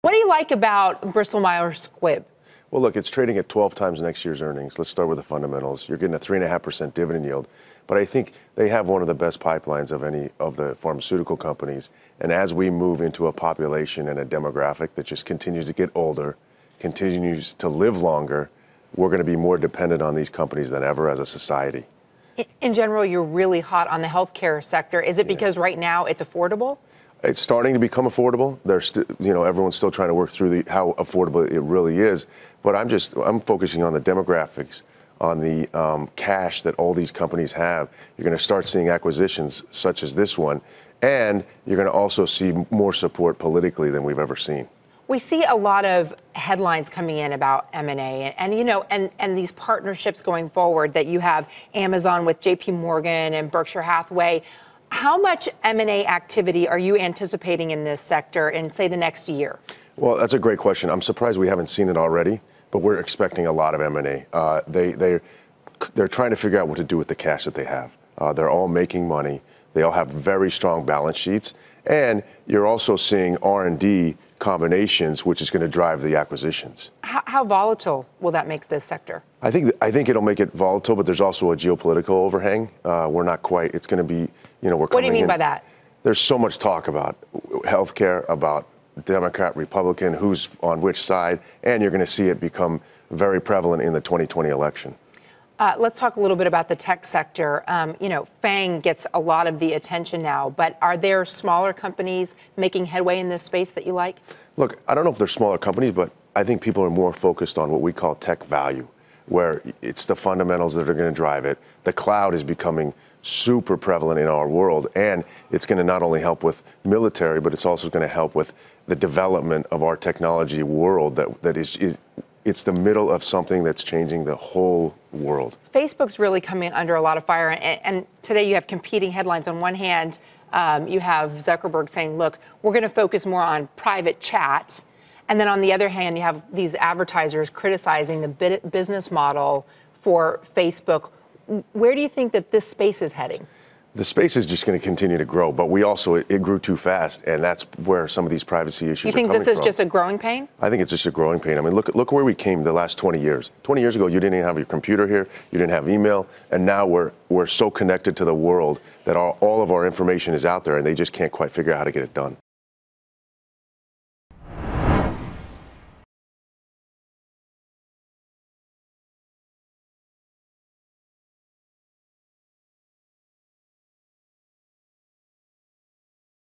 What do you like about Bristol Myers Squibb? Well, look, it's trading at 12 times next year's earnings. Let's start with the fundamentals. You're getting a 3.5% dividend yield, but I think they have one of the best pipelines of any of the pharmaceutical companies. And as we move into a population and a demographic that just continues to get older, continues to live longer, we're going to be more dependent on these companies than ever as a society. In general, you're really hot on the healthcare sector. Is it because right now it's affordable? It's starting to become affordable. There's, everyone's still trying to work through how affordable it really is. But I'm focusing on the demographics, on the cash that all these companies have. You're going to start seeing acquisitions such as this one, and you're going to also see more support politically than we've ever seen. We see a lot of headlines coming in about M&A and these partnerships going forward that you have Amazon with JP Morgan and Berkshire Hathaway. How much M&A activity are you anticipating in this sector in, say, the next year? Well, that's a great question. I'm surprised we haven't seen it already, but we're expecting a lot of M&A. They're trying to figure out what to do with the cash that they have. They're all making money. They all have very strong balance sheets. And you're also seeing R&D combinations, which is going to drive the acquisitions. How volatile will that make this sector? I think it'll make it volatile, but there's also a geopolitical overhang. We're not quite. It's going to be, we're coming in. What do you mean by that? There's so much talk about healthcare, about Democrat, Republican, who's on which side, and you're going to see it become very prevalent in the 2020 election. Let's talk a little bit about the tech sector. FANG gets a lot of the attention now, but are there smaller companies making headway in this space that you like? Look, I don't know if they're smaller companies, but I think people are more focused on what we call tech value, where it's the fundamentals that are going to drive it. The cloud is becoming super prevalent in our world, and it's going to not only help with military, but it's also going to help with the development of our technology world it's the middle of something that's changing the whole world. Facebook's really coming under a lot of fire, and today you have competing headlines. On one hand, you have Zuckerberg saying, look, we're going to focus more on private chat. And then on the other hand, you have these advertisers criticizing the business model for Facebook. Where do you think that this space is heading? The space is just going to continue to grow, but it grew too fast, and that's where some of these privacy issues are coming from. You think this is just a growing pain? I think it's just a growing pain. I mean, look where we came the last 20 years. 20 years ago, you didn't even have your computer here, you didn't have email, and now we're so connected to the world that all of our information is out there, and they just can't quite figure out how to get it done.